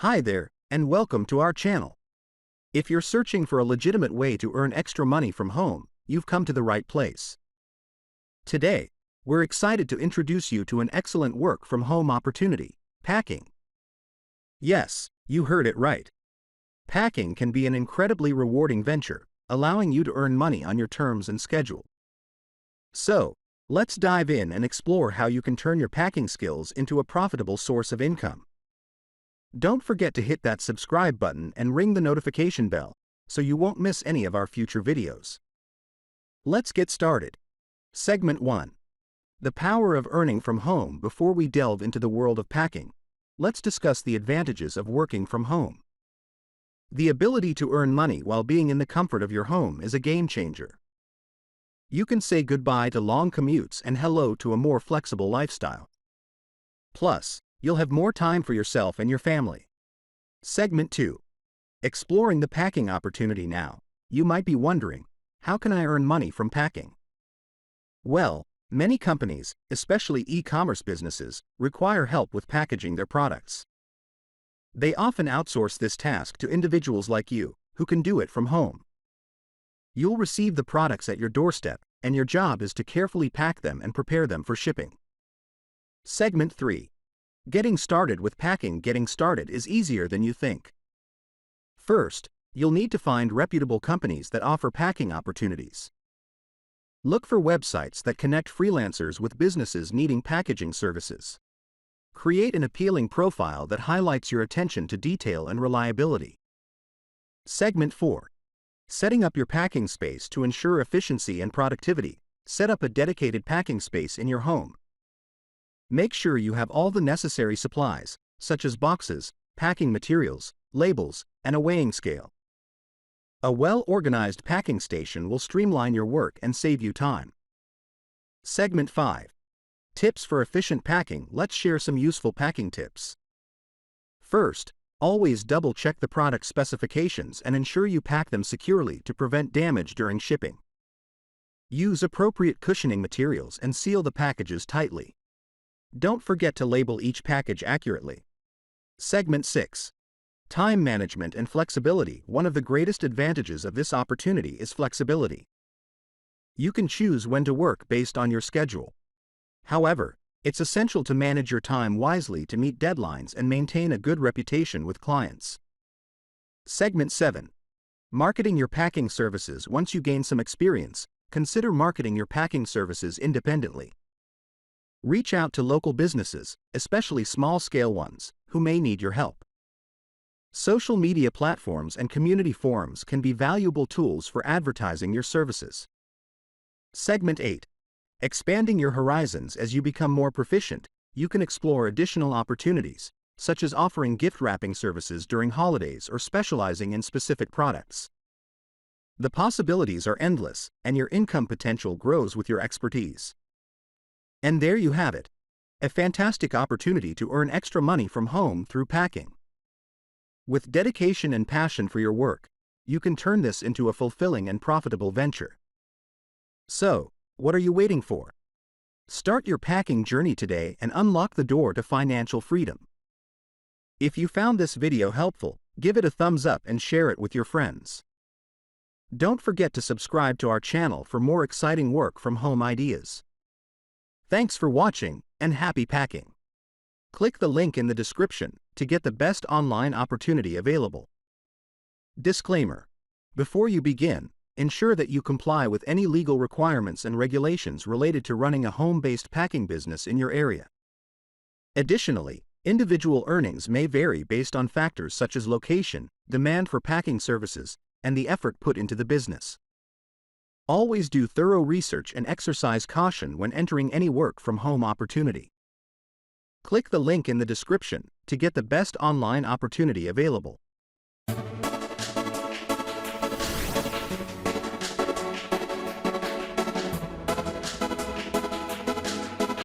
Hi there, and welcome to our channel. If you're searching for a legitimate way to earn extra money from home, you've come to the right place. Today, we're excited to introduce you to an excellent work-from-home opportunity: packing. Yes, you heard it right. Packing can be an incredibly rewarding venture, allowing you to earn money on your terms and schedule. So, let's dive in and explore how you can turn your packing skills into a profitable source of income. Don't forget to hit that subscribe button and ring the notification bell, so you won't miss any of our future videos. Let's get started. Segment 1. The power of earning from home. Before we delve into the world of packing, let's discuss the advantages of working from home. The ability to earn money while being in the comfort of your home is a game changer. You can say goodbye to long commutes and hello to a more flexible lifestyle. Plus, you'll have more time for yourself and your family. Segment 2. Exploring the packing opportunity. Now, you might be wondering, how can I earn money from packing? Well, many companies, especially e-commerce businesses, require help with packaging their products. They often outsource this task to individuals like you, who can do it from home. You'll receive the products at your doorstep, and your job is to carefully pack them and prepare them for shipping. Segment 3. Getting started with packing. Getting started is easier than you think. First, you'll need to find reputable companies that offer packing opportunities. Look for websites that connect freelancers with businesses needing packaging services. Create an appealing profile that highlights your attention to detail and reliability. Segment 4. Setting up your packing space. To ensure efficiency and productivity, set up a dedicated packing space in your home. Make sure you have all the necessary supplies, such as boxes, packing materials, labels, and a weighing scale. A well-organized packing station will streamline your work and save you time. Segment 5. Tips for efficient packing. Let's share some useful packing tips. First, always double-check the product specifications and ensure you pack them securely to prevent damage during shipping. Use appropriate cushioning materials and seal the packages tightly. Don't forget to label each package accurately. Segment 6. Time management and flexibility. One of the greatest advantages of this opportunity is flexibility. You can choose when to work based on your schedule. However, it's essential to manage your time wisely to meet deadlines and maintain a good reputation with clients. Segment 7. Marketing your packing services. Once you gain some experience, consider marketing your packing services independently. Reach out to local businesses, especially small-scale ones, who may need your help. Social media platforms and community forums can be valuable tools for advertising your services. Segment 8. Expanding your horizons. As you become more proficient, you can explore additional opportunities, such as offering gift wrapping services during holidays or specializing in specific products. The possibilities are endless, and your income potential grows with your expertise. And there you have it, a fantastic opportunity to earn extra money from home through packing. With dedication and passion for your work, you can turn this into a fulfilling and profitable venture. So, what are you waiting for? Start your packing journey today and unlock the door to financial freedom. If you found this video helpful, give it a thumbs up and share it with your friends. Don't forget to subscribe to our channel for more exciting work-from-home ideas. Thanks for watching, and happy packing! Click the link in the description to get the best online opportunity available. Disclaimer: before you begin, ensure that you comply with any legal requirements and regulations related to running a home-based packing business in your area. Additionally, individual earnings may vary based on factors such as location, demand for packing services, and the effort put into the business. Always do thorough research and exercise caution when entering any work-from-home opportunity. Click the link in the description to get the best online opportunity available.